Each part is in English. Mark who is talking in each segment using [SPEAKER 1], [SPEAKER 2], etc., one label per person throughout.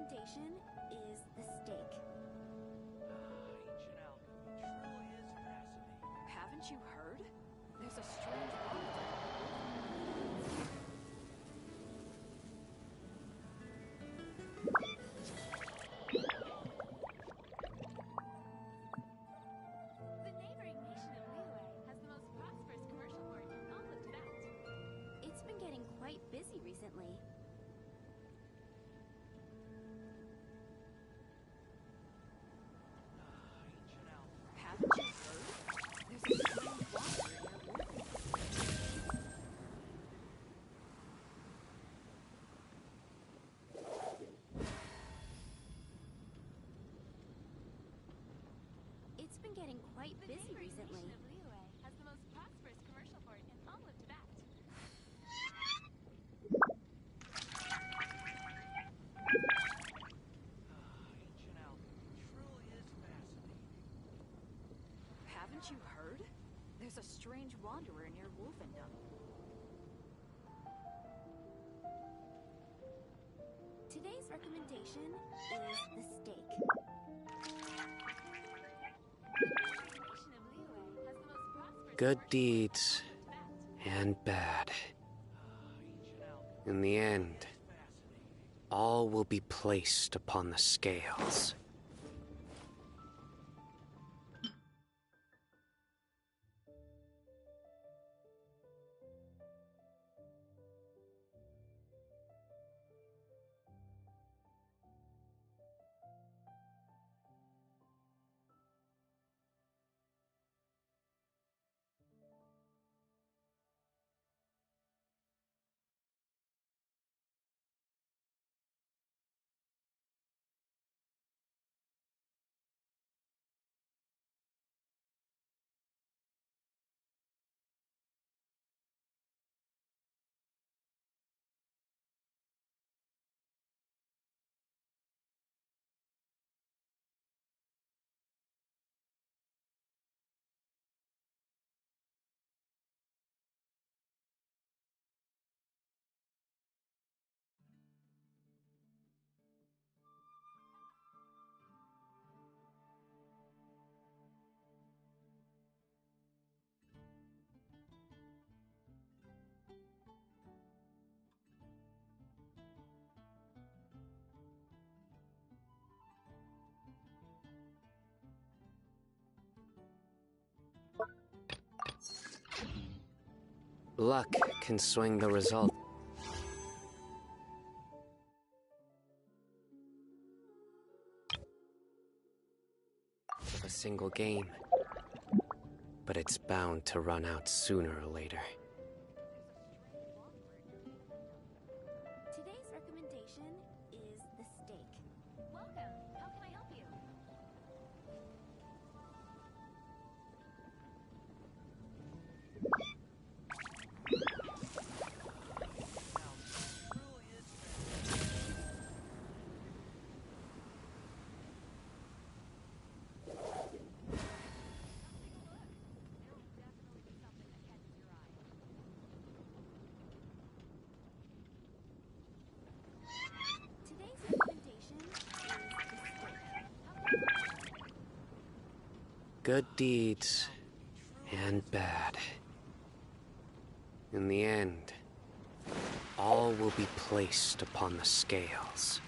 [SPEAKER 1] recommendation is the steak.
[SPEAKER 2] Ancient alchemy truly is fascinating.
[SPEAKER 3] Haven't you heard? There's a strange water.
[SPEAKER 4] The neighboring nation of Liyue has the most prosperous commercial port in all of Tibet.
[SPEAKER 1] It's been getting quite busy recently.
[SPEAKER 2] Ancient alchemy.
[SPEAKER 3] Haven't you heard? There's a strange water in your water.
[SPEAKER 1] It's been getting quite
[SPEAKER 4] The
[SPEAKER 1] busy
[SPEAKER 4] neighboring
[SPEAKER 1] recently.
[SPEAKER 4] nation of Liyue has the most prosperous commercial port in all of Tibet.
[SPEAKER 2] Ancient alchemy truly is fascinating.
[SPEAKER 3] Haven't you heard? There's a strange wanderer near Wolfendom.
[SPEAKER 1] Today's recommendation is the steak.
[SPEAKER 4] The nation of Liyue has the most prosperous
[SPEAKER 5] Good
[SPEAKER 4] commercial
[SPEAKER 5] deeds
[SPEAKER 4] port in all of Tibet.
[SPEAKER 5] and bad.
[SPEAKER 2] Ancient alchemy
[SPEAKER 5] In the end,
[SPEAKER 2] is fascinating.
[SPEAKER 5] all will be placed upon the scales. Luck can swing the result. Of a single game. But it's bound to run out sooner or later.
[SPEAKER 1] Today's recommendation is the steak.
[SPEAKER 4] Welcome. How can I help you?
[SPEAKER 2] Truly is fascinating.
[SPEAKER 4] There will definitely be something that catches your eye.
[SPEAKER 1] Today's recommendation is the steak.
[SPEAKER 5] Good deeds and bad. In the end, all will be placed upon the scales.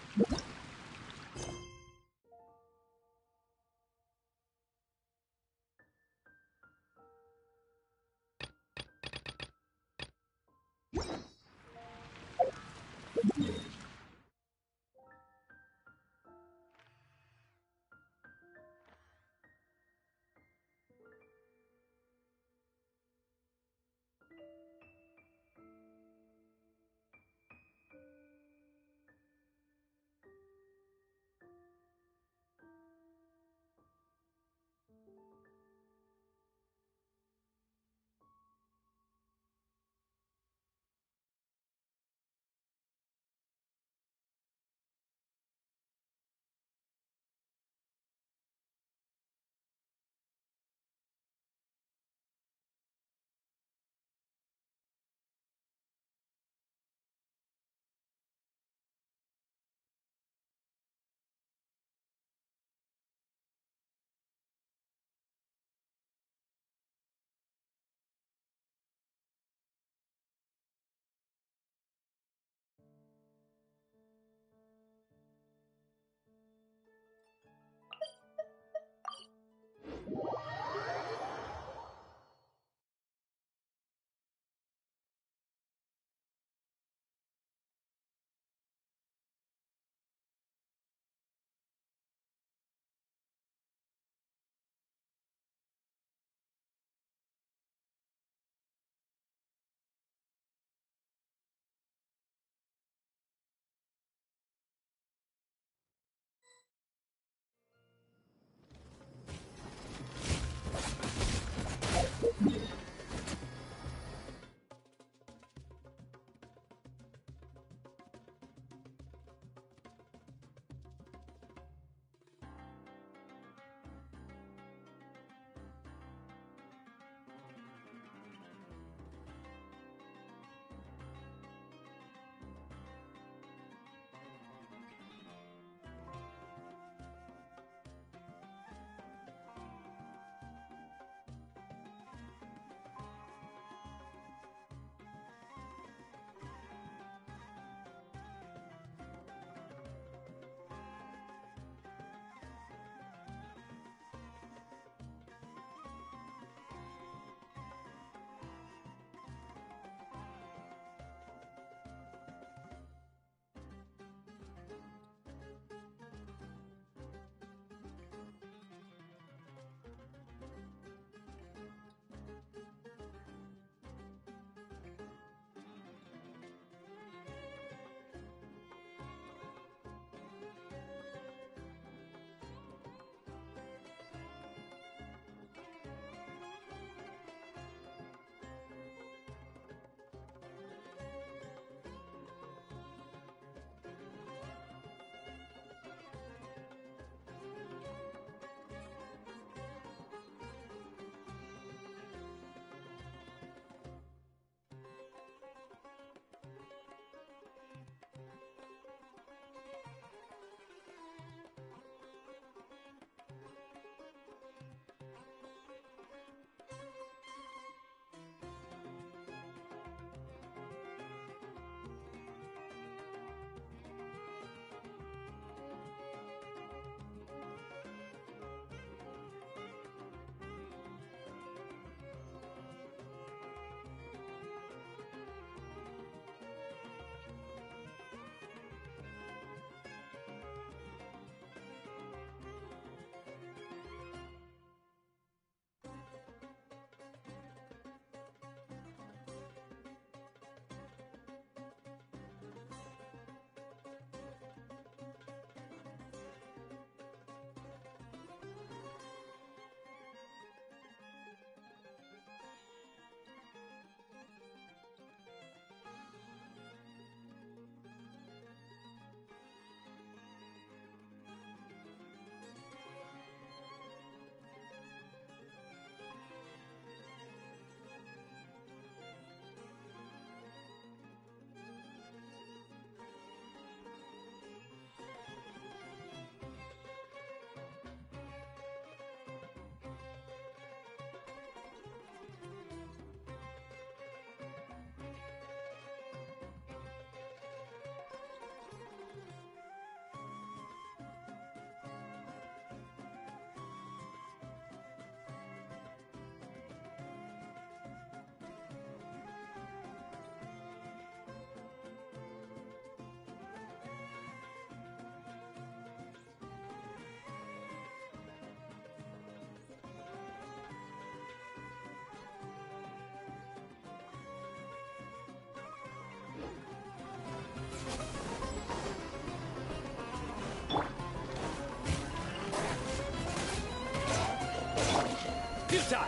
[SPEAKER 6] style!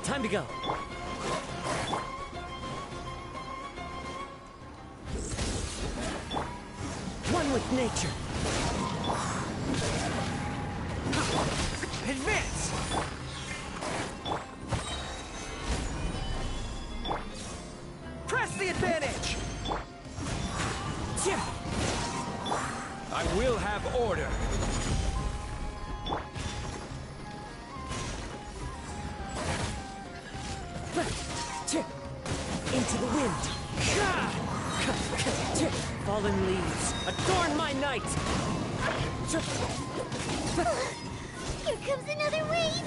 [SPEAKER 5] Time to go. One with nature.
[SPEAKER 6] Advance! Press the advantage! I will have order.
[SPEAKER 5] Into the wind. Fallen leaves, adorn my night.
[SPEAKER 7] Here comes another wave!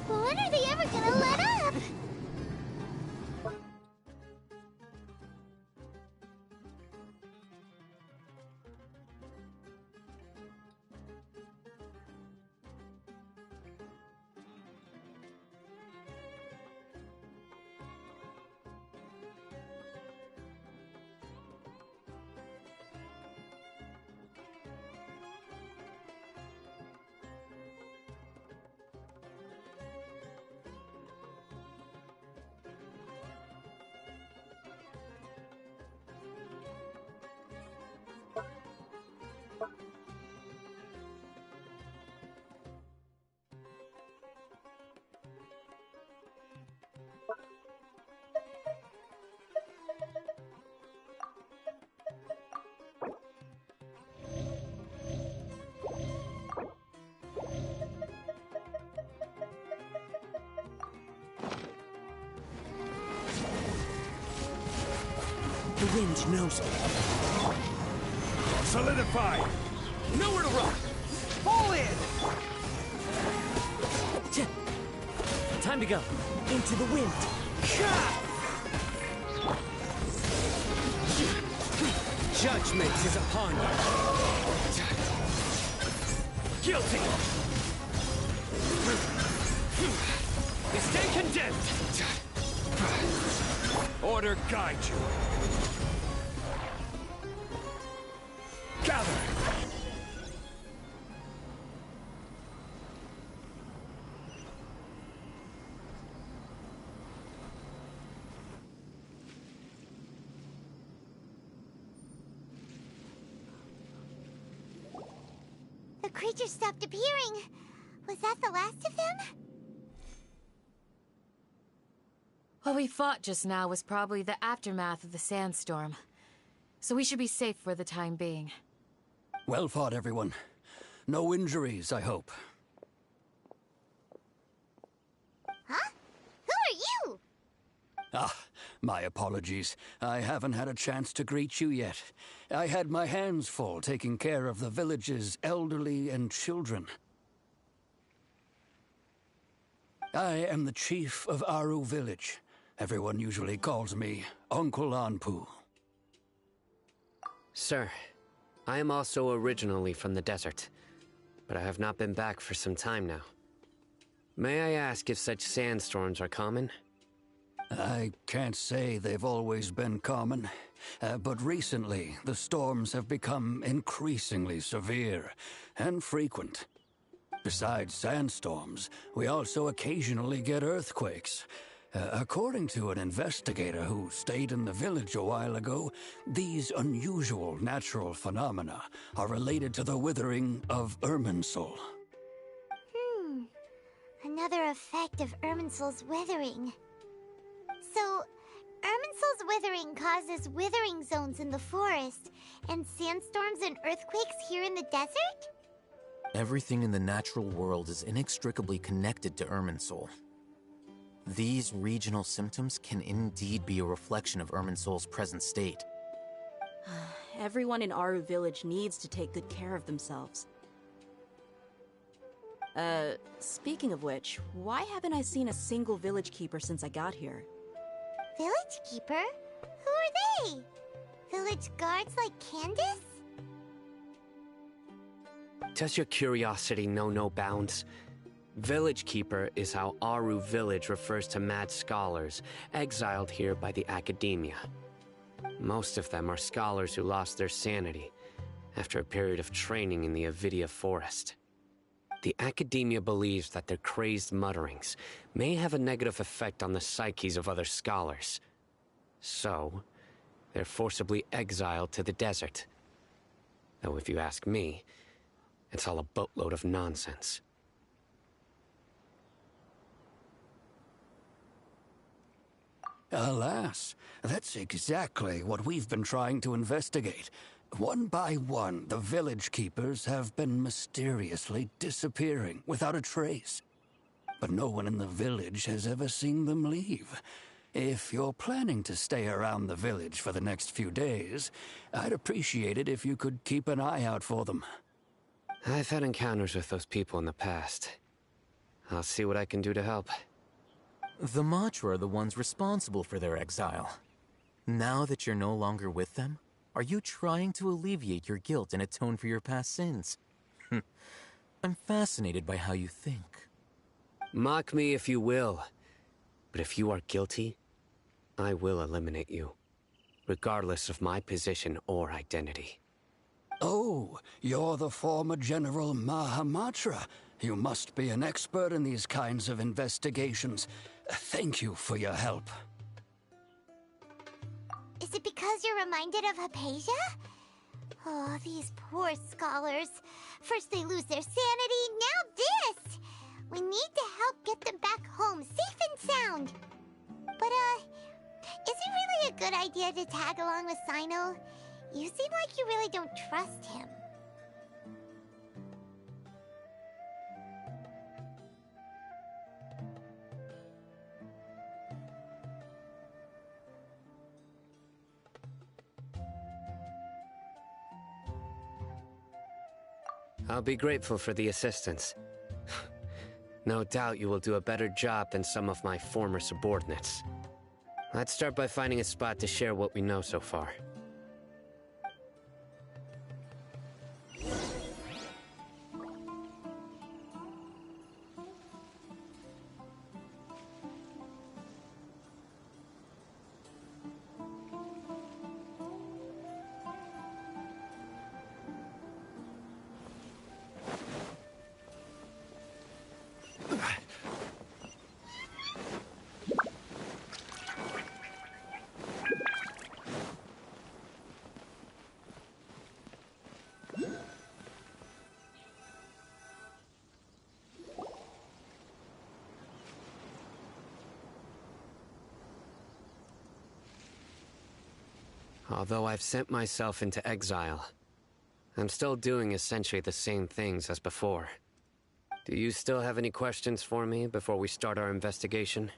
[SPEAKER 7] When are they ever gonna let up?
[SPEAKER 5] The wind knows me.
[SPEAKER 6] Solidify! Nowhere to run! Fall in!
[SPEAKER 5] Time to go. Into the wind. Judgment is upon you.
[SPEAKER 6] Guilty! You stay condemned! Order guide you. Gather!
[SPEAKER 7] The creatures stopped appearing. Was that the last of them?
[SPEAKER 3] What we fought just now was probably the aftermath of the sandstorm. So we should be safe for the time being.
[SPEAKER 8] Well fought, everyone. No injuries, I hope.
[SPEAKER 7] Huh? Who are you?
[SPEAKER 8] Ah, my apologies. I haven't had a chance to greet you yet. I had my hands full taking care of the village's elderly and children. I am the chief of Aru village. Everyone usually calls me Uncle Anpu.
[SPEAKER 5] Sir, I am also originally from the desert, but I have not been back for some time now. May I ask if such sandstorms are common?
[SPEAKER 8] I can't say they've always been common, but recently the storms have become increasingly severe and frequent. Besides sandstorms, we also occasionally get earthquakes. According to an investigator who stayed in the village a while ago, these unusual natural phenomena are related to the withering of Irminsul.
[SPEAKER 7] Another effect of Irminsul's withering. So, Irminsul's withering causes withering zones in the forest, and sandstorms and earthquakes here in the desert?
[SPEAKER 9] Everything in the natural world is inextricably connected to Irminsul. These regional symptoms can indeed be a reflection of Irminsul's present state.
[SPEAKER 10] Everyone in Aru village needs to take good care of themselves. Speaking of which, why haven't I seen a single village keeper since I got here?
[SPEAKER 7] Village keeper? Who are they? Village guards like Candace?
[SPEAKER 5] Does your curiosity know no bounds? Village Keeper is how Aru village refers to mad scholars, exiled here by the academia. Most of them are scholars who lost their sanity after a period of training in the Avidia forest. The Academia believes that their crazed mutterings may have a negative effect on the psyches of other scholars. So, they're forcibly exiled to the desert. Though if you ask me, it's all a boatload of nonsense.
[SPEAKER 8] Alas, that's exactly what we've been trying to investigate. One by one, the village keepers have been mysteriously disappearing without a trace. But no one in the village has ever seen them leave. If you're planning to stay around the village for the next few days, I'd appreciate it if you could keep an eye out for them.
[SPEAKER 5] I've had encounters with those people in the past. I'll see what I can do to help.
[SPEAKER 9] The Matra are the ones responsible for their exile. Now that you're no longer with them, are you trying to alleviate your guilt and atone for your past sins? I'm fascinated by how you think.
[SPEAKER 5] Mock me if you will, but if you are guilty, I will eliminate you, regardless of my position or identity.
[SPEAKER 8] Oh, you're the former General Mahamatra. You must be an expert in these kinds of investigations. Thank you for your help.
[SPEAKER 7] Is it because you're reminded of Hypatia? Oh, these poor scholars. First they lose their sanity, now this! We need to help get them back home, safe and sound. But, is it really a good idea to tag along with Sino? You seem like you really don't trust him.
[SPEAKER 5] I'll be grateful for the assistance. No doubt you will do a better job than some of my former subordinates. Let's start by finding a spot to share what we know so far. Although I've sent myself into exile, I'm still doing essentially the same things as before. Do you still have any questions for me before we start our investigation?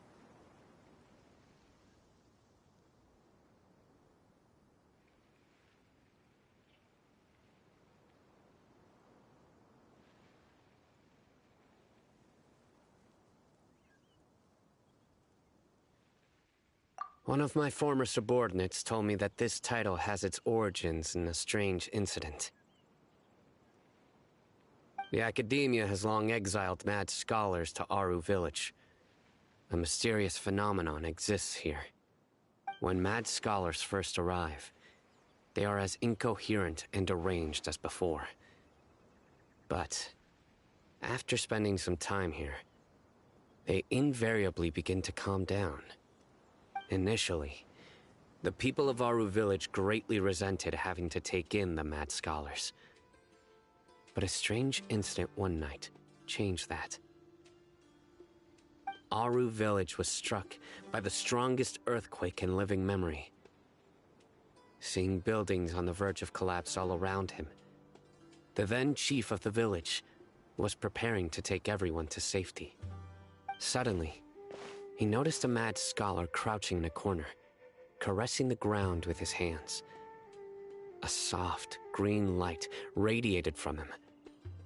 [SPEAKER 5] One of my former subordinates told me that this title has its origins in a strange incident. The Academia has long exiled mad scholars to Aru Village. A mysterious phenomenon exists here. When mad scholars first arrive, they are as incoherent and deranged as before. But after spending some time here, they invariably begin to calm down. Initially, the people of Aru Village greatly resented having to take in the mad scholars. But a strange incident one night changed that. Aru Village was struck by the strongest earthquake in living memory. Seeing buildings on the verge of collapse all around him, the then chief of the village was preparing to take everyone to safety. Suddenly, he noticed a mad scholar crouching in a corner, caressing the ground with his hands. A soft, green light radiated from him,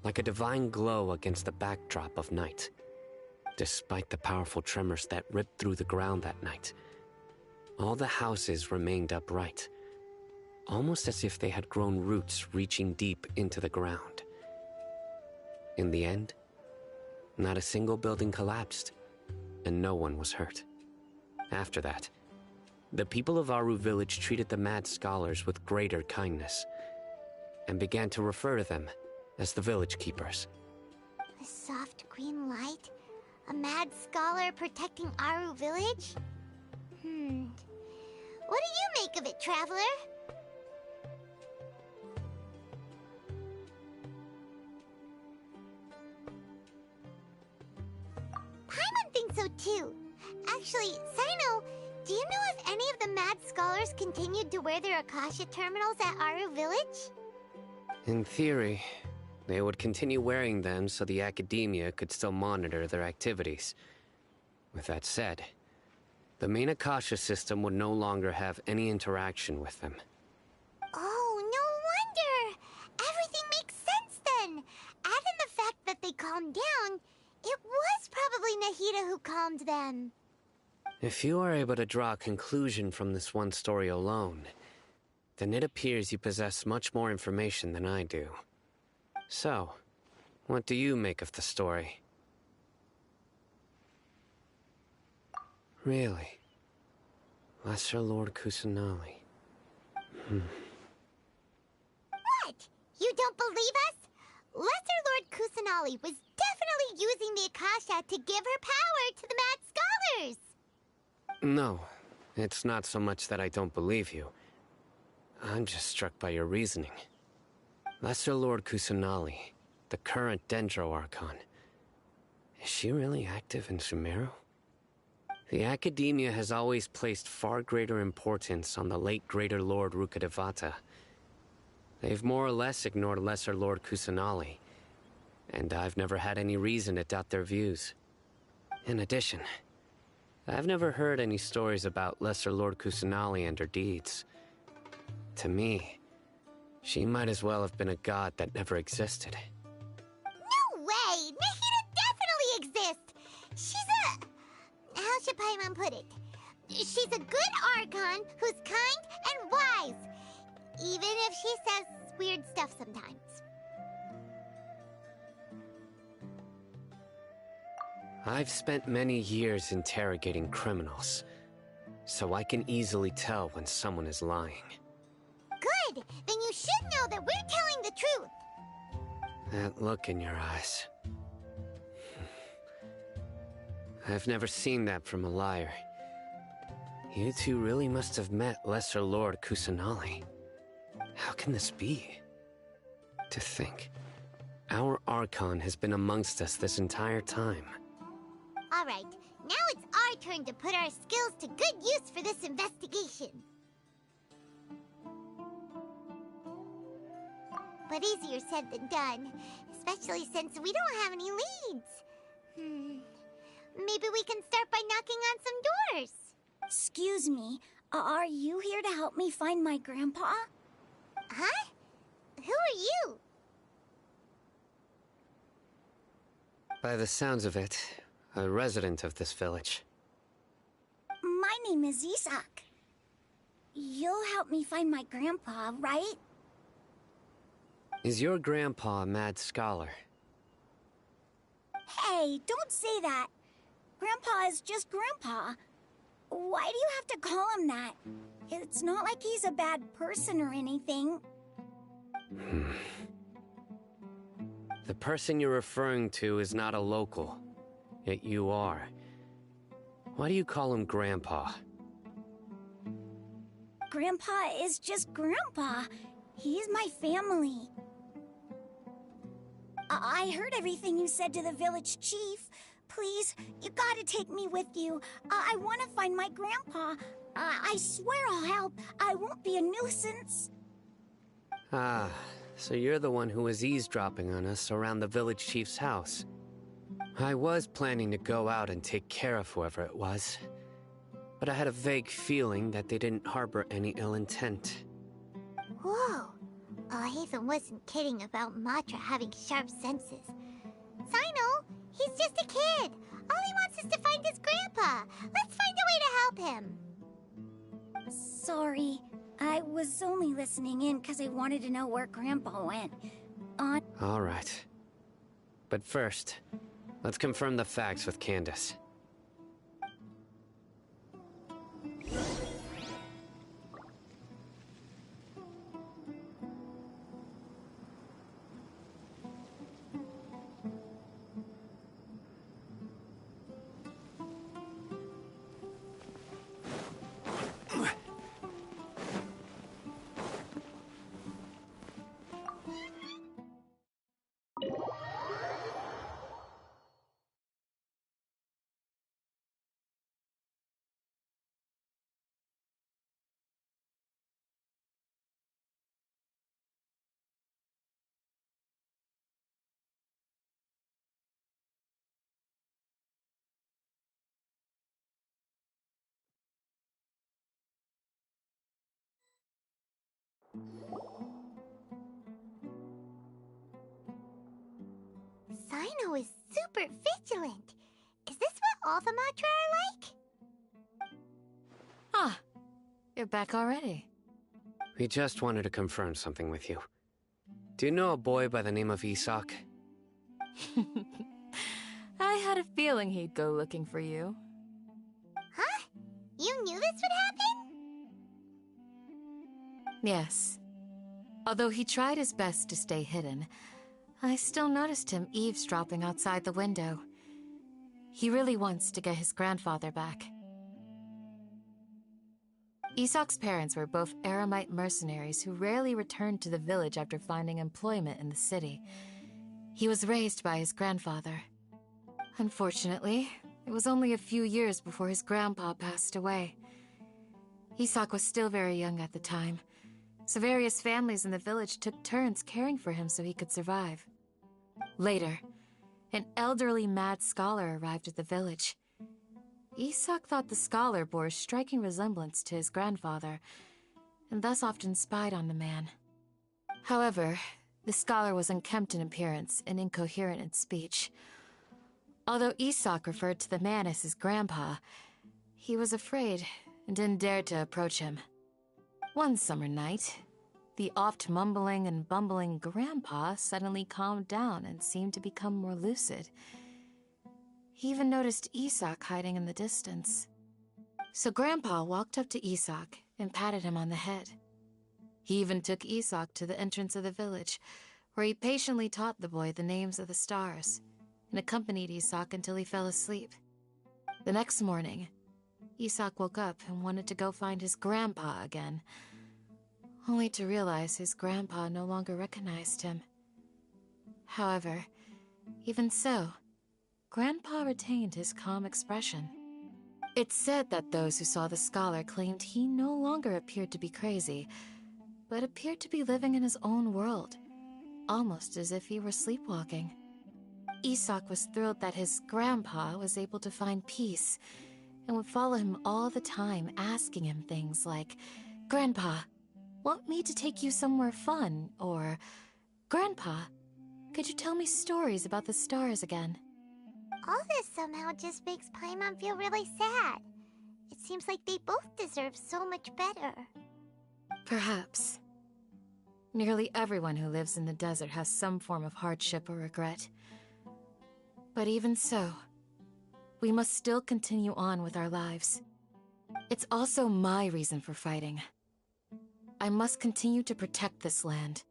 [SPEAKER 5] like a divine glow against the backdrop of night. Despite the powerful tremors that ripped through the ground that night, all the houses remained upright, almost as if they had grown roots reaching deep into the ground. In the end, not a single building collapsed, and no one was hurt. After that, the people of Aru Village treated the mad scholars with greater kindness, and began to refer to them as the village keepers.
[SPEAKER 7] The soft green light? A mad scholar protecting Aru village? What do you make of it, traveler? Paimon thinks so too. Actually, Sino, do you know if any of the mad scholars continued to wear their Akasha terminals at Aru village?
[SPEAKER 5] In theory, they would continue wearing them so the academia could still monitor their activities. With that said, the main Akasha system would no longer have any interaction with them.
[SPEAKER 7] Oh, no wonder! Everything makes sense then! Add in the fact that they calmed down, it was probably Nahida who calmed them.
[SPEAKER 5] If you are able to draw a conclusion from this one story alone, then it appears you possess much more information than I do. So, what do you make of the story? Really? Lesser Lord Kusanali.
[SPEAKER 7] What? You don't believe us? Lesser Lord Kusanali was definitely using the Akasha to give her power to the mad scholars!
[SPEAKER 5] No, it's not so much that I don't believe you. I'm just struck by your reasoning. Lesser Lord Kusanali, the current Dendro Archon. Is she really active in Sumeru? The Academia has always placed far greater importance on the late Greater Lord Rukkhadevata. They've more or less ignored Lesser Lord Kusanali, and I've never had any reason to doubt their views. In addition, I've never heard any stories about Lesser Lord Kusanali and her deeds. To me, she might as well have been a god that never existed.
[SPEAKER 7] No way! Nahida definitely exists! She's a... how should Paimon put it? She's a good Archon who's kind and wise, even if she says weird stuff sometimes.
[SPEAKER 5] I've spent many years interrogating criminals, so I can easily tell when someone is lying.
[SPEAKER 7] Good! Then you should know that we're telling the truth!
[SPEAKER 5] That look in your eyes. I've never seen that from a liar. You two really must have met Lesser Lord Kusanali. How can this be? To think, our Archon has been amongst us this entire time.
[SPEAKER 7] Alright, now it's our turn to put our skills to good use for this investigation. But easier said than done, especially since we don't have any leads. Maybe we can start by knocking on some doors.
[SPEAKER 11] Excuse me, are you here to help me find my grandpa?
[SPEAKER 7] Huh? Who are you?
[SPEAKER 5] By the sounds of it, a resident of this village.
[SPEAKER 11] My name is Isak. You'll help me find my grandpa, right?
[SPEAKER 5] Is your grandpa a mad scholar?
[SPEAKER 11] Hey, don't say that. Grandpa is just Grandpa. Why do you have to call him that? It's not like he's a bad person or anything.
[SPEAKER 5] The person you're referring to is not a local, yet you are. Why do you call him Grandpa?
[SPEAKER 11] Grandpa is just Grandpa. He's my family. I heard everything you said to the village chief. Please, you gotta take me with you. I want to find my grandpa. I swear I'll help. I won't be a nuisance.
[SPEAKER 5] Ah, so you're the one who was eavesdropping on us around the village chief's house. I was planning to go out and take care of whoever it was, but I had a vague feeling that they didn't harbor any ill intent.
[SPEAKER 7] Whoa. Ethan wasn't kidding about Matra having sharp senses. Sino, he's just a kid. All he wants is to find his grandpa. Let's find a way to help him.
[SPEAKER 11] Sorry. I was only listening in because I wanted to know where Grandpa went.
[SPEAKER 5] All right. But first, let's confirm the facts with Candace.
[SPEAKER 7] Sino is super vigilant. Is this what all the Matra are like?
[SPEAKER 3] Ah, you're back already.
[SPEAKER 5] We just wanted to confirm something with you. Do you know a boy by the name of Isak?
[SPEAKER 3] I had a feeling he'd go looking for you.
[SPEAKER 7] Huh? You knew this would happen?
[SPEAKER 3] Yes. Although he tried his best to stay hidden, I still noticed him eavesdropping outside the window. He really wants to get his grandfather back. Isak's parents were both Aramite mercenaries who rarely returned to the village after finding employment in the city. He was raised by his grandfather. Unfortunately, it was only a few years before his grandpa passed away. Isak was still very young at the time, so various families in the village took turns caring for him so he could survive. Later, an elderly mad scholar arrived at the village. Isak thought the scholar bore a striking resemblance to his grandfather, and thus often spied on the man. However, the scholar was unkempt in appearance and incoherent in speech. Although Isak referred to the man as his grandpa, he was afraid and didn't dare to approach him. One summer night, the oft mumbling and bumbling grandpa suddenly calmed down and seemed to become more lucid. He even noticed Isak hiding in the distance. So Grandpa walked up to Isak and patted him on the head. He even took Isak to the entrance of the village, where he patiently taught the boy the names of the stars, and accompanied Isak until he fell asleep. The next morning, Isak woke up and wanted to go find his grandpa again, only to realize his grandpa no longer recognized him. However, even so, Grandpa retained his calm expression. It's said that those who saw the scholar claimed he no longer appeared to be crazy, but appeared to be living in his own world, almost as if he were sleepwalking. Isak was thrilled that his grandpa was able to find peace, and would follow him all the time, asking him things like, "Grandpa, want me to take you somewhere fun?" Or, "Grandpa, could you tell me stories about the stars again?"
[SPEAKER 7] All this somehow just makes Paimon feel really sad. It seems like they both deserve so much better.
[SPEAKER 3] Perhaps. Nearly everyone who lives in the desert has some form of hardship or regret. But even so, we must still continue on with our lives. It's also my reason for fighting. I must continue to protect this land.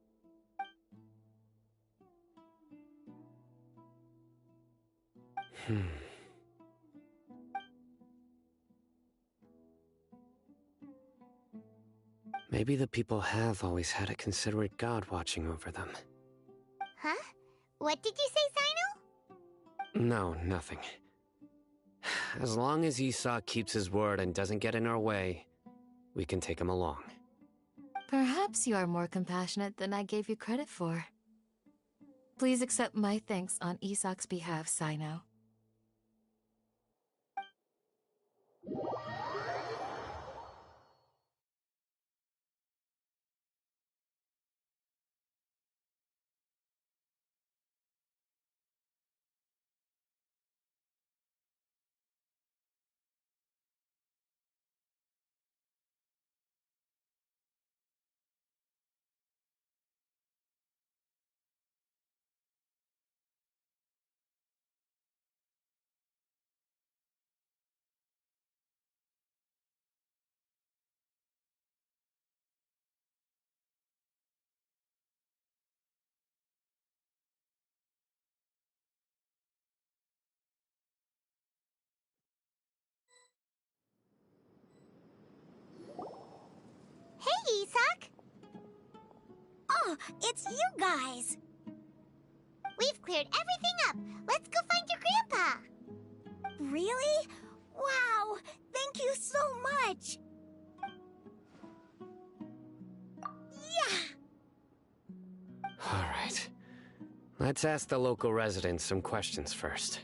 [SPEAKER 5] Maybe the people have always had a considerate god watching over them.
[SPEAKER 7] Huh? What did you say, Sino?
[SPEAKER 5] No, nothing. As long as Isak keeps his word and doesn't get in our way, we can take him along.
[SPEAKER 3] Perhaps you are more compassionate than I gave you credit for. Please accept my thanks on Isak's behalf, Sino.
[SPEAKER 7] Hey, Isak!
[SPEAKER 11] Oh, it's you guys!
[SPEAKER 7] We've cleared everything up. Let's go find your grandpa.
[SPEAKER 11] Really? Wow! Thank you so much! Yeah!
[SPEAKER 5] All right. Let's ask the local residents some questions first.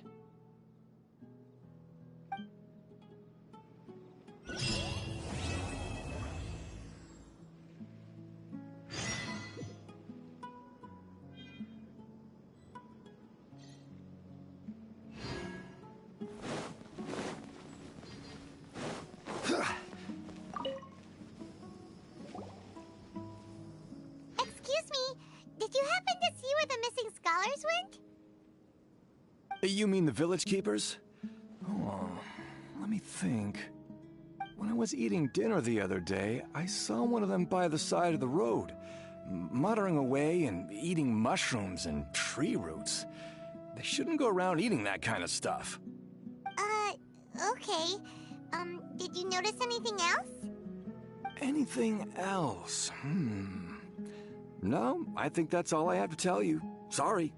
[SPEAKER 7] Excuse me, did you happen to see where the missing scholars went?
[SPEAKER 6] You mean the village keepers? Oh, let me think. When I was eating dinner the other day, I saw one of them by the side of the road, muttering away and eating mushrooms and tree roots. They shouldn't go around eating that kind of stuff.
[SPEAKER 7] Okay. Did you notice anything else?
[SPEAKER 6] Anything else? No, I think that's all I have to tell you. Sorry.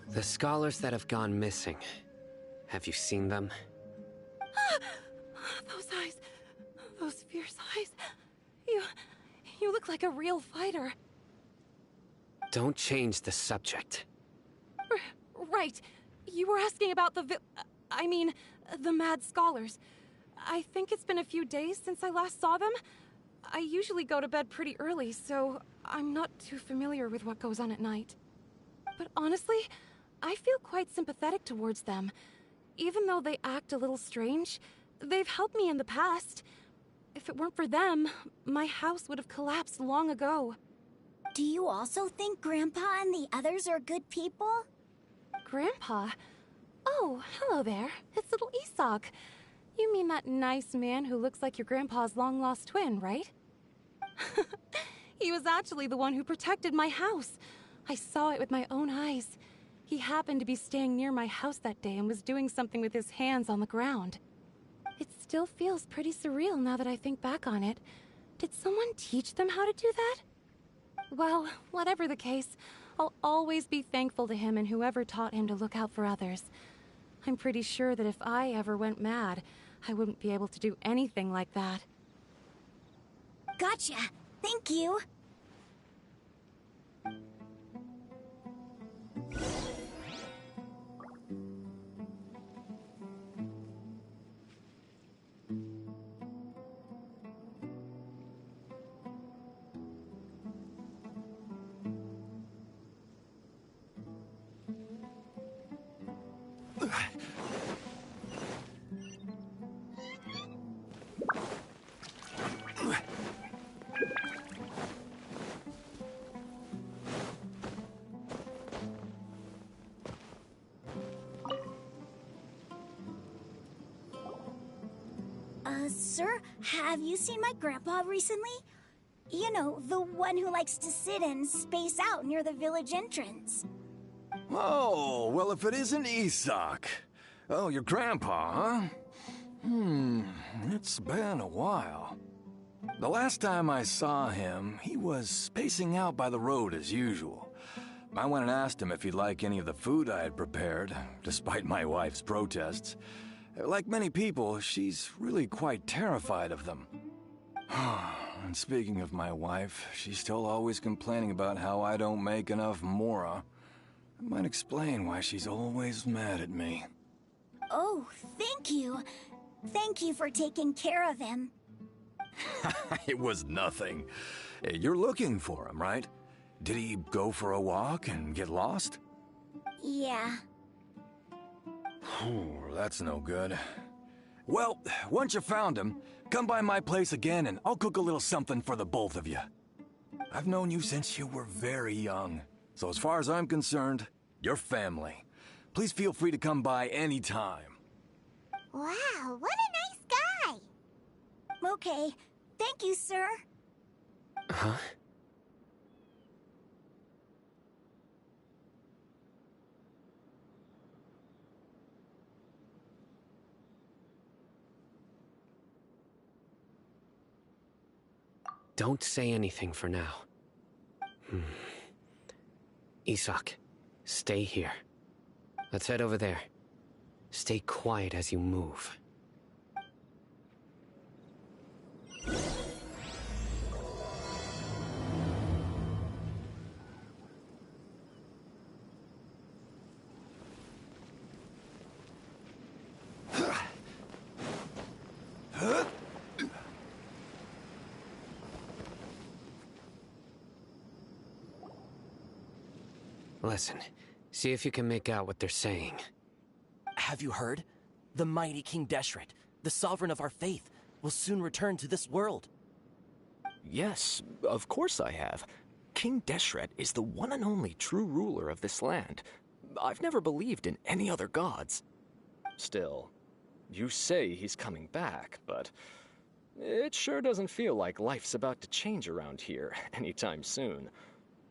[SPEAKER 5] The scholars that have gone missing. Have you seen them?
[SPEAKER 10] Those eyes. Those fierce eyes. You look like a real fighter.
[SPEAKER 5] Don't change the subject.
[SPEAKER 10] Right. You were asking about the the mad scholars. I think it's been a few days since I last saw them. I usually go to bed pretty early, so I'm not too familiar with what goes on at night. But honestly, I feel quite sympathetic towards them. Even though they act a little strange, they've helped me in the past. If it weren't for them, my house would have collapsed long ago.
[SPEAKER 11] Do you also think Grandpa and the others are good people?
[SPEAKER 10] Grandpa? Oh, hello there. It's little Isak. You mean that nice man who looks like your grandpa's long-lost twin, right? He was actually the one who protected my house. I saw it with my own eyes. He happened to be staying near my house that day and was doing something with his hands on the ground. It still feels pretty surreal now that I think back on it. Did someone teach them how to do that? Well, whatever the case, I'll always be thankful to him and whoever taught him to look out for others. I'm pretty sure that if I ever went mad, I wouldn't be able to do anything like that.
[SPEAKER 11] Gotcha. Thank you. Sir, have you seen my grandpa recently? You know, the one who likes to sit and space out near the village entrance.
[SPEAKER 6] Oh, well, if it isn't Isak. Oh, your grandpa, huh? It's been a while. The last time I saw him, he was spacing out by the road as usual. I went and asked him if he'd like any of the food I had prepared, despite my wife's protests. Like many people, she's really quite terrified of them. And speaking of my wife, she's still always complaining about how I don't make enough mora. That might explain why she's always mad at me.
[SPEAKER 11] Oh, thank you. Thank you for taking care of him.
[SPEAKER 6] It was nothing. You're looking for him, right? Did he go for a walk and get lost?
[SPEAKER 11] Yeah.
[SPEAKER 6] That's no good. Well, once you found him, come by my place again and I'll cook a little something for the both of you. I've known you since you were very young, so as far as I'm concerned, you're family. Please feel free to come by anytime.
[SPEAKER 7] Wow, what a nice guy!
[SPEAKER 11] Okay. Thank you, sir.
[SPEAKER 5] Huh? don't say anything for now. Isak, stay here. Let's head over there. Stay quiet as you move. Listen, see if you can make out what they're saying.
[SPEAKER 12] Have you heard? The mighty King Deshret, the sovereign of our faith, will soon return to this world.
[SPEAKER 13] Yes, of course I have. King Deshret is the one and only true ruler of this land. I've never believed in any other gods. Still, you say he's coming back, but it sure doesn't feel like life's about to change around here anytime soon.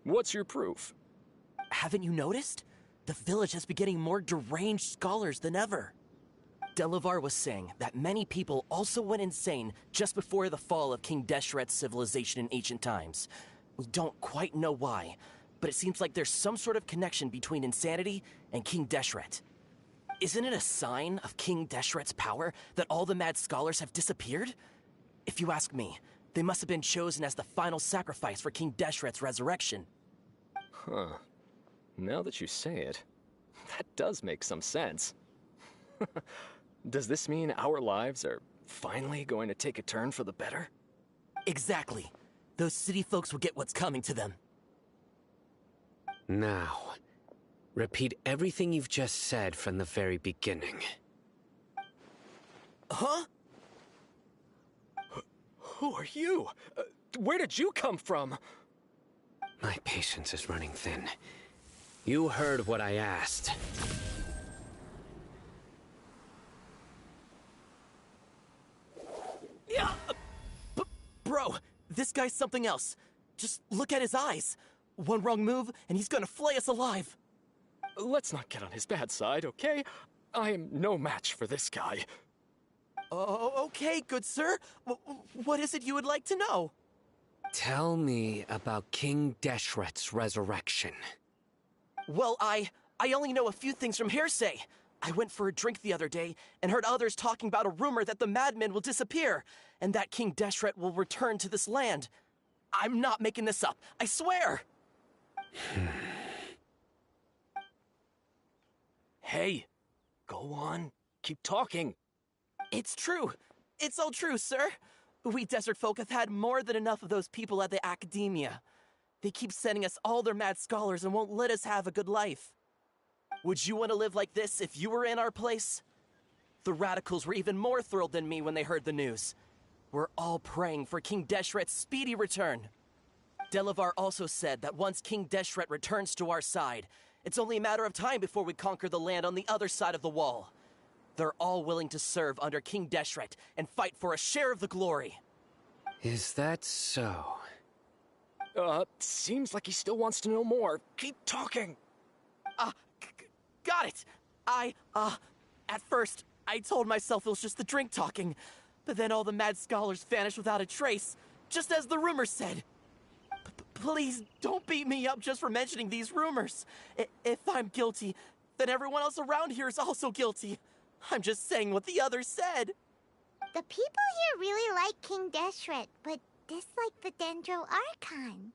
[SPEAKER 13] What's your proof?
[SPEAKER 12] Haven't you noticed? The village has been getting more deranged scholars than ever. Delavar was saying that many people also went insane just before the fall of King Deshret's civilization in ancient times. We don't quite know why, but it seems like there's some sort of connection between insanity and King Deshret. Isn't it a sign of King Deshret's power that all the mad scholars have disappeared? If you ask me, they must have been chosen as the final sacrifice for King Deshret's resurrection.
[SPEAKER 13] Huh. Now that you say it, that does make some sense. Does this mean our lives are finally going to take a turn for the better?
[SPEAKER 12] Exactly. Those city folks will get what's coming to them.
[SPEAKER 5] Now, repeat everything you've just said from the very beginning.
[SPEAKER 12] Huh?
[SPEAKER 13] Who are you? Where did you come from?
[SPEAKER 5] My patience is running thin. You heard what I asked.
[SPEAKER 12] Yeah, bro, this guy's something else. Just look at his eyes. One wrong move, and he's gonna flay us alive.
[SPEAKER 13] Let's not get on his bad side, okay? I am no match for this guy.
[SPEAKER 12] Oh, okay, good sir. What is it you would like to know?
[SPEAKER 5] Tell me about King Deshret's resurrection.
[SPEAKER 12] Well, I only know a few things from hearsay. I went for a drink the other day and heard others talking about a rumor that the madmen will disappear and that King Deshret will return to this land. I'm not making this up, I swear!
[SPEAKER 13] Hey, go on. Keep talking.
[SPEAKER 12] It's true. It's all true, sir. We desert folk have had more than enough of those people at the academia. They keep sending us all their mad scholars and won't let us have a good life. Would you want to live like this if you were in our place? The radicals were even more thrilled than me when they heard the news. We're all praying for King Deshret's speedy return. Delavar also said that once King Deshret returns to our side, it's only a matter of time before we conquer the land on the other side of the wall. They're all willing to serve under King Deshret and fight for a share of the glory.
[SPEAKER 5] Is that so?
[SPEAKER 13] Seems like he still wants to know more. Keep talking.
[SPEAKER 12] Got it. At first, I told myself it was just the drink talking, but then all the mad scholars vanished without a trace, just as the rumors said. Please don't beat me up just for mentioning these rumors. If I'm guilty, then everyone else around here is also guilty. I'm just saying what the others said.
[SPEAKER 7] The people here really like King Deshret, but dislike the Dendro Archon.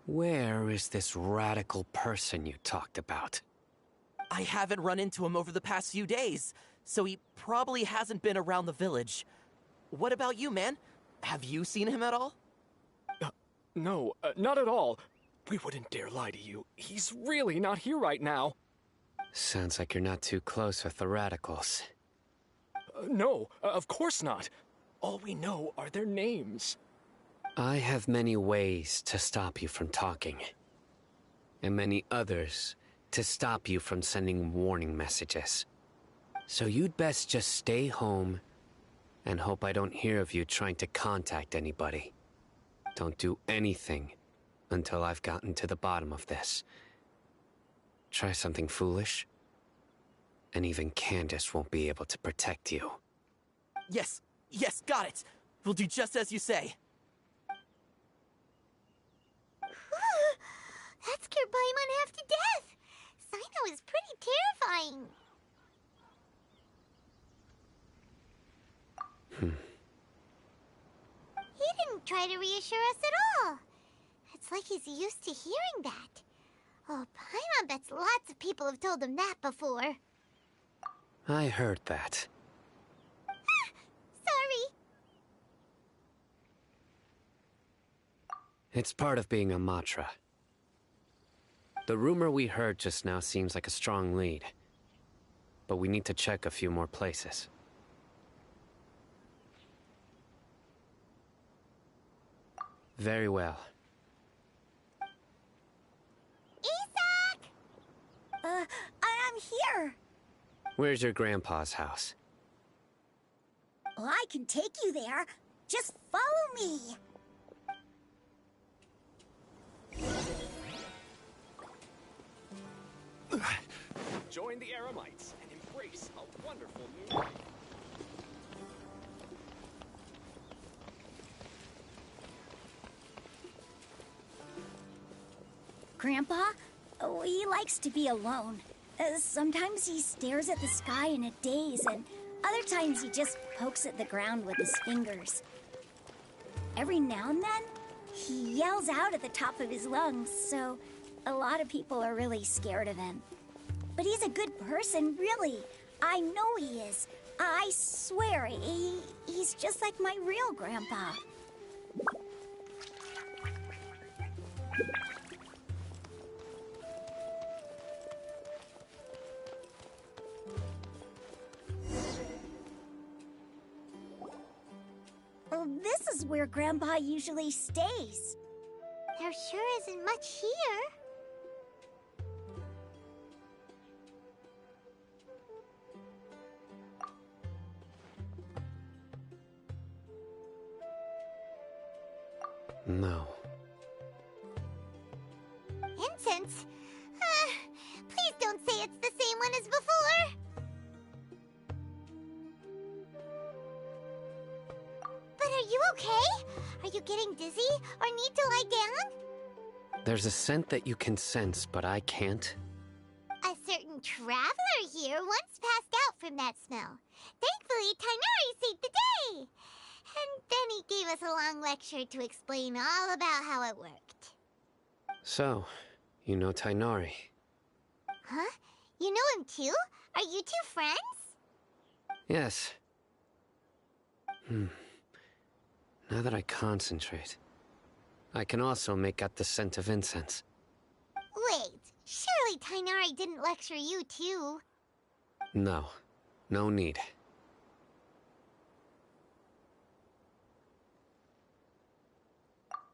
[SPEAKER 5] Where is this radical person you talked about?
[SPEAKER 12] I haven't run into him over the past few days, so he probably hasn't been around the village. What about you, man? Have you seen him at all?
[SPEAKER 13] No, not at all. We wouldn't dare lie to you. He's really not here right now.
[SPEAKER 5] Sounds like you're not too close with the radicals.
[SPEAKER 13] No, of course not. All we know are their names.
[SPEAKER 5] I have many ways to stop you from talking. And many others to stop you from sending warning messages. So you'd best just stay home and hope I don't hear of you trying to contact anybody. Don't do anything until I've gotten to the bottom of this. Try something foolish, and even Candace won't be able to protect you.
[SPEAKER 12] Yes, yes, got it. We'll do just as you say.
[SPEAKER 7] That scared Paimon half to death. Sino is pretty terrifying. He didn't try to reassure us at all. It's like he's used to hearing that. Oh, Paimon bets lots of people have told him that before.
[SPEAKER 5] I heard that.
[SPEAKER 7] Sorry.
[SPEAKER 5] It's part of being a Matra. The rumor we heard just now seems like a strong lead. But we need to check a few more places. Very well.
[SPEAKER 7] Isak!
[SPEAKER 11] I'm here.
[SPEAKER 5] Where's your grandpa's house?
[SPEAKER 11] Well, I can take you there. Just follow me.
[SPEAKER 13] Join the Eremites and embrace a wonderful new life.
[SPEAKER 11] Grandpa? Oh, he likes to be alone. Sometimes he stares at the sky in a daze, and other times he just pokes at the ground with his fingers. Every now and then, he yells out at the top of his lungs, so a lot of people are really scared of him. But he's a good person, really. I know he is. I swear, he's just like my real grandpa. Well, this is where Grandpa usually stays.
[SPEAKER 7] There sure isn't much here.
[SPEAKER 5] No.
[SPEAKER 7] Incense? Please don't say it's the same one as before. But are you okay? Are you getting dizzy or need to lie down?
[SPEAKER 5] There's a scent that you can sense, but I can't.
[SPEAKER 7] A certain traveler here once passed out from that smell. Thankfully, Tighnari saved the day. And then he gave us a long lecture to explain all about how it worked.
[SPEAKER 5] So, you know Tighnari.
[SPEAKER 7] Huh? You know him too? Are you two friends?
[SPEAKER 5] Yes. Now that I concentrate, I can also make out the scent of incense.
[SPEAKER 7] Wait, surely Tighnari didn't lecture you too?
[SPEAKER 5] No. No need.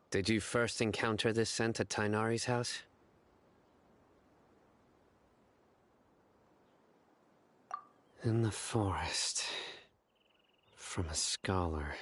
[SPEAKER 5] Did you first encounter this scent at Tighnari's house? In the forest. From a scholar.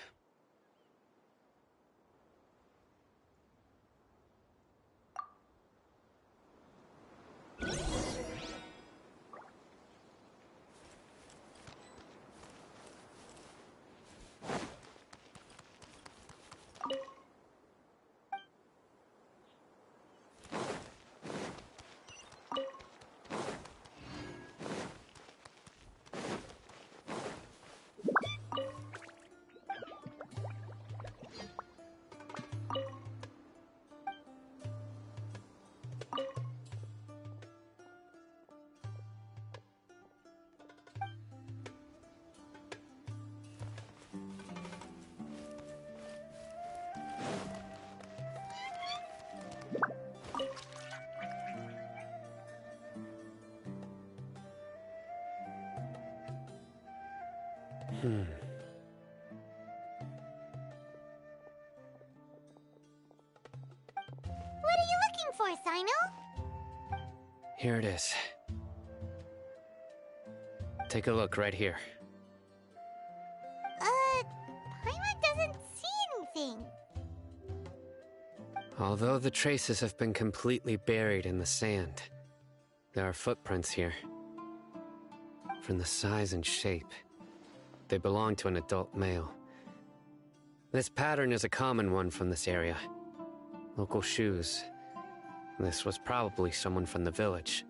[SPEAKER 7] What are you looking for, Sino?
[SPEAKER 5] Here it is. Take a look right here.
[SPEAKER 7] Paimon doesn't see anything.
[SPEAKER 5] Although the traces have been completely buried in the sand, there are footprints here. from the size and shape. They belong to an adult male. This pattern is a common one from this area. Local shoes. This was probably someone from the village.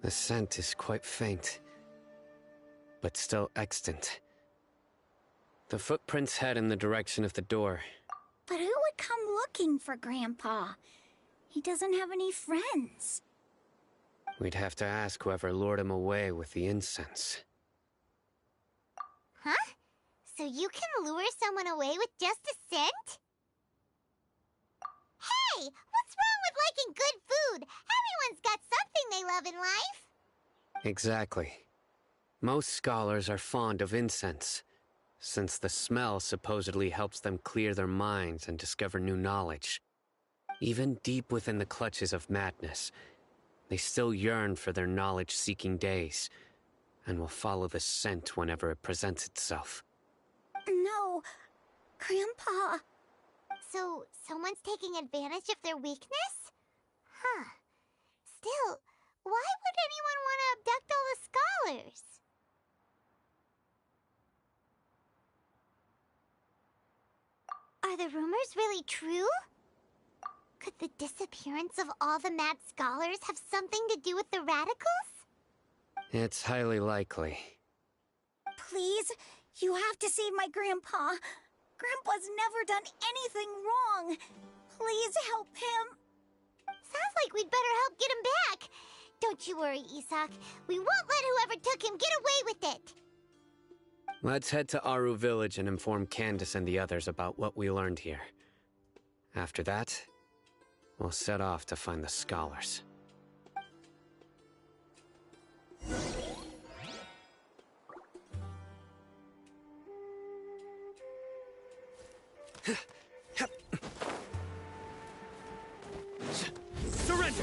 [SPEAKER 5] The scent is quite faint, but still extant. The footprints head in the direction of the door.
[SPEAKER 11] But who would come looking for Grandpa? He doesn't have any friends.
[SPEAKER 5] We'd have to ask whoever lured him away with the incense.
[SPEAKER 7] Huh? So you can lure someone away with just a scent? Hey! What's wrong with liking good food? Everyone's got something they love in life.
[SPEAKER 5] Exactly. Most scholars are fond of incense, since the smell supposedly helps them clear their minds and discover new knowledge. Even deep within the clutches of madness, they still yearn for their knowledge-seeking days, and will follow the scent whenever it presents itself.
[SPEAKER 11] No, Grandpa.
[SPEAKER 7] So, someone's taking advantage of their weakness? Huh. Still, why would anyone want to abduct all the scholars? Are the rumors really true? Could the disappearance of all the mad scholars have something to do with the radicals?
[SPEAKER 5] It's highly likely.
[SPEAKER 11] Please, you have to save my Grandpa. Grandpa's never done anything wrong. Please help him.
[SPEAKER 7] Sounds like we'd better help get him back. Don't you worry, Isak. We won't let whoever took him get away with it.
[SPEAKER 5] Let's head to Aru Village and inform Candace and the others about what we learned here. After that, we'll set off to find the scholars.
[SPEAKER 12] Surrender!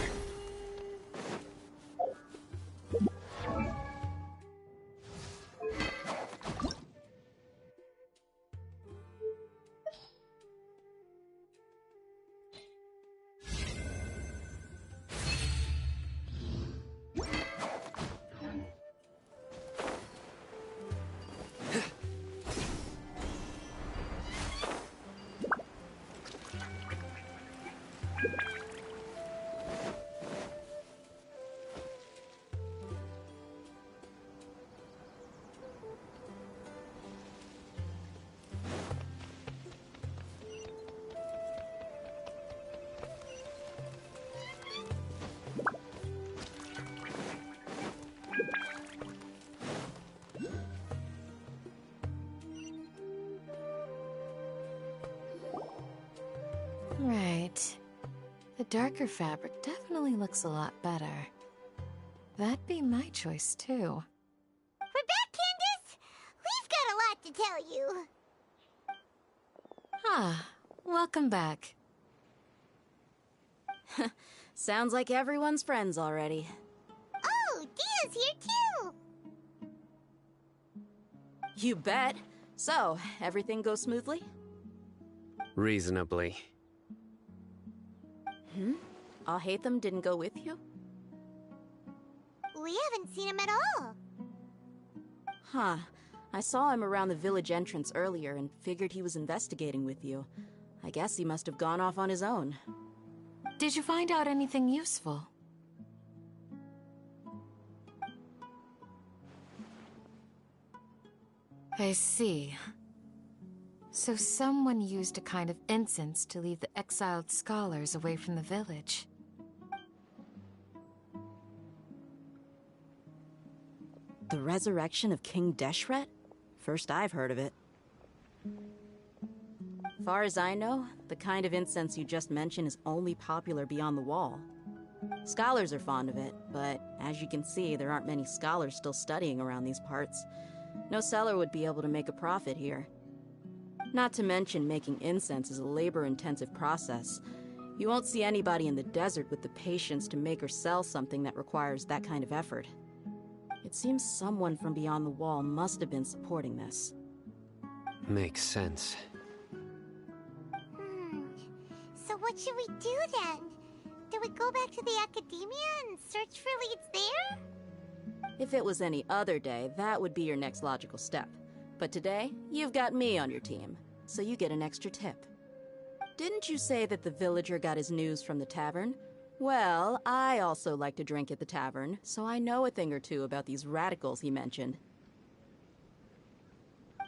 [SPEAKER 3] Right. The darker fabric definitely looks a lot better. That'd be my choice, too.
[SPEAKER 7] We're back, Candace! We've got a lot to tell you.
[SPEAKER 3] Ah, welcome back.
[SPEAKER 14] Sounds like everyone's friends already.
[SPEAKER 7] Oh, Dia's here, too!
[SPEAKER 14] You bet. So, everything goes smoothly?
[SPEAKER 5] Reasonably.
[SPEAKER 14] Alhaitham didn't go with you?
[SPEAKER 7] We haven't seen him at all.
[SPEAKER 14] Huh. I saw him around the village entrance earlier and figured he was investigating with you. I guess he must have gone off on his own.
[SPEAKER 3] Did you find out anything useful? I see. So someone used a kind of incense to lead the exiled scholars away from the village.
[SPEAKER 14] The resurrection of King Deshret? First I've heard of it. Far as I know, the kind of incense you just mentioned is only popular beyond the wall. Scholars are fond of it, but as you can see, there aren't many scholars still studying around these parts. No seller would be able to make a profit here. Not to mention, making incense is a labor-intensive process. You won't see anybody in the desert with the patience to make or sell something that requires that kind of effort. It seems someone from beyond the wall must have been supporting this.
[SPEAKER 5] Makes sense.
[SPEAKER 7] So what should we do then? Do we go back to the academia and search for leads there?
[SPEAKER 14] If it was any other day, that would be your next logical step. But today, you've got me on your team, so you get an extra tip. Didn't you say that the villager got his news from the tavern? Well, I also like to drink at the tavern, so I know a thing or two about these radicals he mentioned.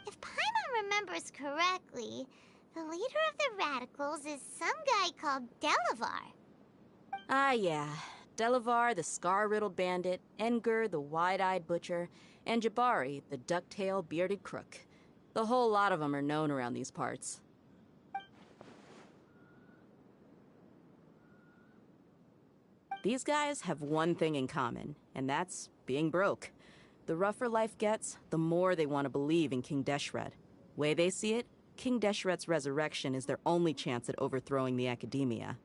[SPEAKER 7] If Paimon remembers correctly, the leader of the radicals is some guy called Delavar.
[SPEAKER 14] Ah, yeah. Delavar, the scar-riddled bandit, Enger, the wide-eyed butcher, and Jabari, the duck-tailed bearded crook. The whole lot of them are known around these parts. These guys have one thing in common, and that's being broke. The rougher life gets, the more they want to believe in King Deshret. Way they see it, King Deshret's resurrection is their only chance at overthrowing the Academia.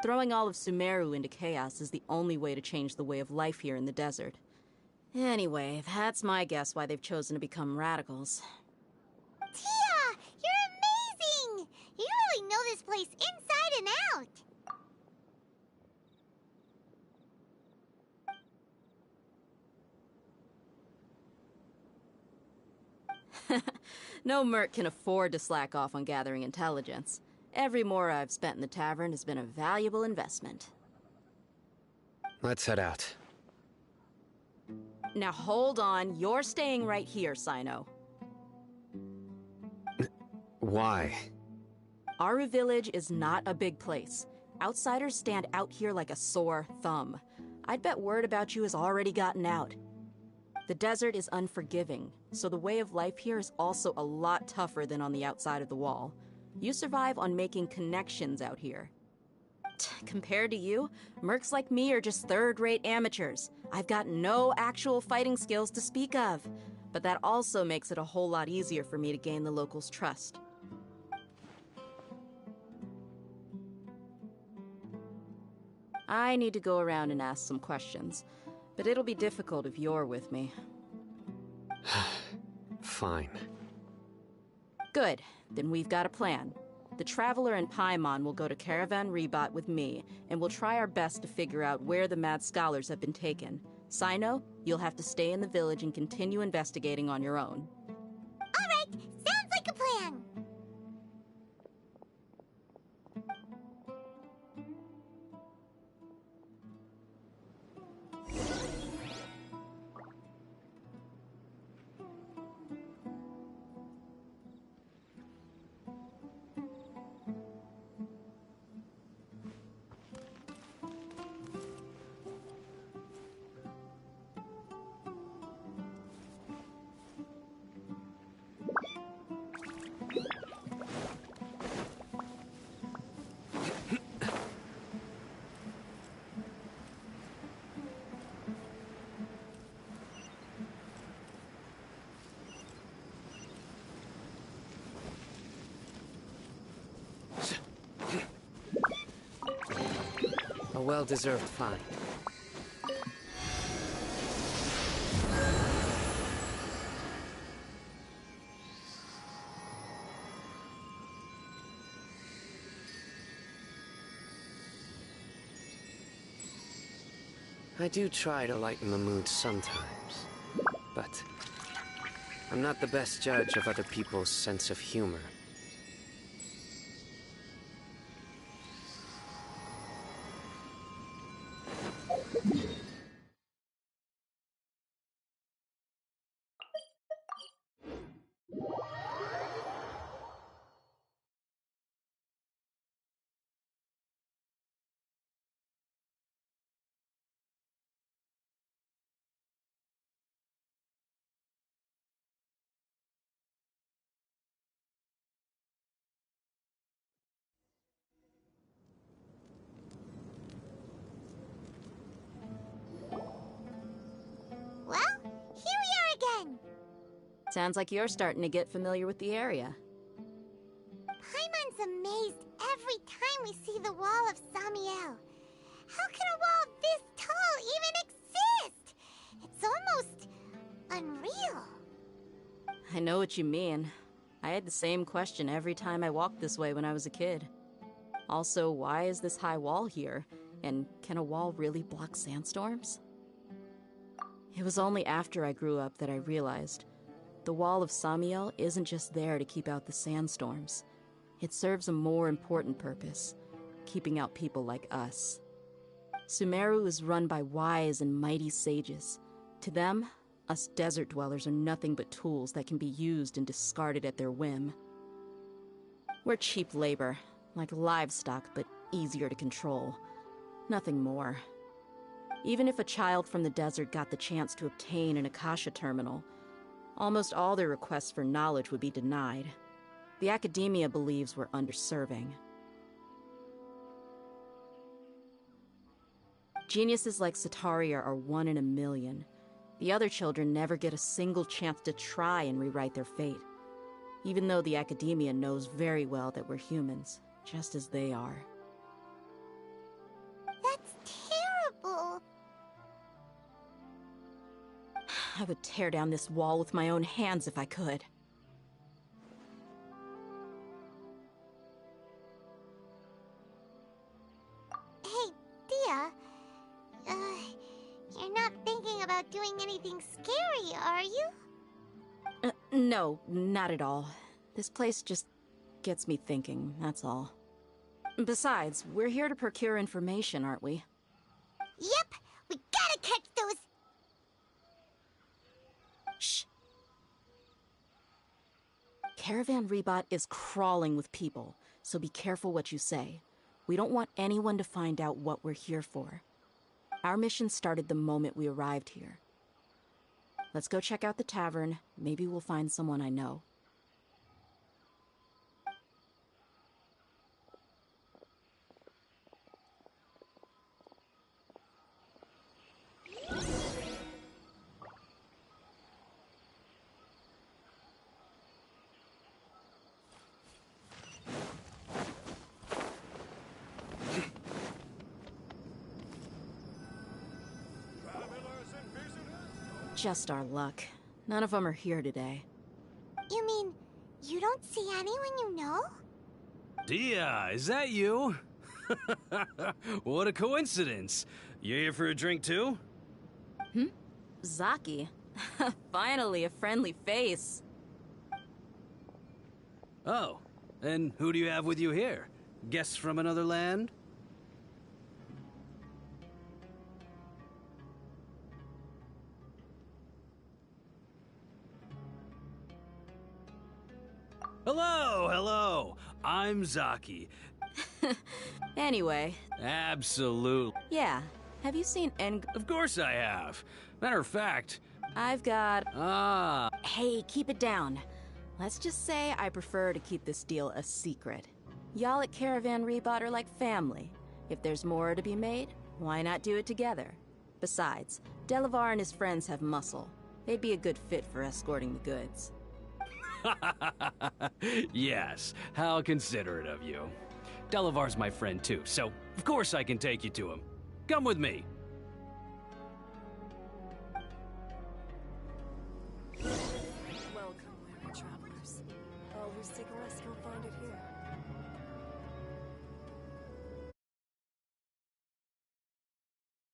[SPEAKER 14] Throwing all of Sumeru into chaos is the only way to change the way of life here in the desert. Anyway, that's my guess why they've chosen to become radicals.
[SPEAKER 7] Tia! You're amazing! You really know this place inside and out!
[SPEAKER 14] No merc can afford to slack off on gathering intelligence. Every more I've spent in the tavern has been a valuable investment.
[SPEAKER 5] Let's head out.
[SPEAKER 14] Now hold on, you're staying right here, Sino.
[SPEAKER 5] Why?
[SPEAKER 14] Aru Village is not a big place. Outsiders stand out here like a sore thumb. I'd bet word about you has already gotten out. The desert is unforgiving, so the way of life here is also a lot tougher than on the outside of the wall. You survive on making connections out here. Compared to you, mercs like me are just third-rate amateurs. I've got no actual fighting skills to speak of. But that also makes it a whole lot easier for me to gain the locals' trust. I need to go around and ask some questions, but it'll be difficult if you're with me.
[SPEAKER 5] Fine.
[SPEAKER 14] Good. Then we've got a plan. The Traveler and Paimon will go to Caravan Rebot with me, and we'll try our best to figure out where the mad scholars have been taken. Sino, you'll have to stay in the village and continue investigating on your own.
[SPEAKER 7] All right, sounds like a plan.
[SPEAKER 5] A well-deserved find. I do try to lighten the mood sometimes, but I'm not the best judge of other people's sense of humor.
[SPEAKER 7] Well, here we are again.
[SPEAKER 14] Sounds like you're starting to get familiar with the area.
[SPEAKER 7] Paimon's amazed every time we see the wall of Samiel. How can a wall this tall even exist? It's almost unreal.
[SPEAKER 14] I know what you mean. I had the same question every time I walked this way when I was a kid. Also, why is this high wall here? And can a wall really block sandstorms? It was only after I grew up that I realized the Wall of Samiel isn't just there to keep out the sandstorms. It serves a more important purpose, keeping out people like us. Sumeru is run by wise and mighty sages. To them, us desert dwellers are nothing but tools that can be used and discarded at their whim. We're cheap labor, like livestock, but easier to control. Nothing more. Even if a child from the desert got the chance to obtain an Akasha terminal, almost all their requests for knowledge would be denied. The academia believes we're underserving. Geniuses like Sataria are 1 in a million. The other children never get a single chance to try and rewrite their fate, even though the academia knows very well that we're humans, just as they are.
[SPEAKER 7] That's terrible.
[SPEAKER 14] I would tear down this wall with my own hands if I could.
[SPEAKER 7] Hey, Dia. You're not thinking about doing anything scary, are you?
[SPEAKER 14] No, not at all. This place just gets me thinking, that's all. Besides, we're here to procure information, aren't we?
[SPEAKER 7] Yep, we gotta catch those...
[SPEAKER 14] Shh. Caravan Rebot is crawling with people, so be careful what you say. We don't want anyone to find out what we're here for. Our mission started the moment we arrived here. Let's go check out the tavern. Maybe we'll find someone I know. Just our luck. None of them are here today.
[SPEAKER 7] You mean, you don't see anyone you know?
[SPEAKER 15] Dia, is that you? What a coincidence. You here for a drink too?
[SPEAKER 14] Zaki. Finally, a friendly face.
[SPEAKER 15] Oh, and who do you have with you here? Guests from another land? Hello, hello. I'm Zaki.
[SPEAKER 14] Anyway.
[SPEAKER 15] Absolutely.
[SPEAKER 14] Yeah. Have you seen
[SPEAKER 15] Of course I have. Matter of fact...
[SPEAKER 14] I've got...
[SPEAKER 15] Ah.
[SPEAKER 14] Hey, keep it down. Let's just say I prefer to keep this deal a secret. Y'all at Caravan Rebot are like family. If there's more to be made, why not do it together? Besides, Delavar and his friends have muscle. They'd be a good fit for escorting the goods.
[SPEAKER 15] Yes, how considerate of you. Delavar's my friend too, so of course I can take you to him. Come with me.
[SPEAKER 16] Welcome, weary travelers. All who seek rest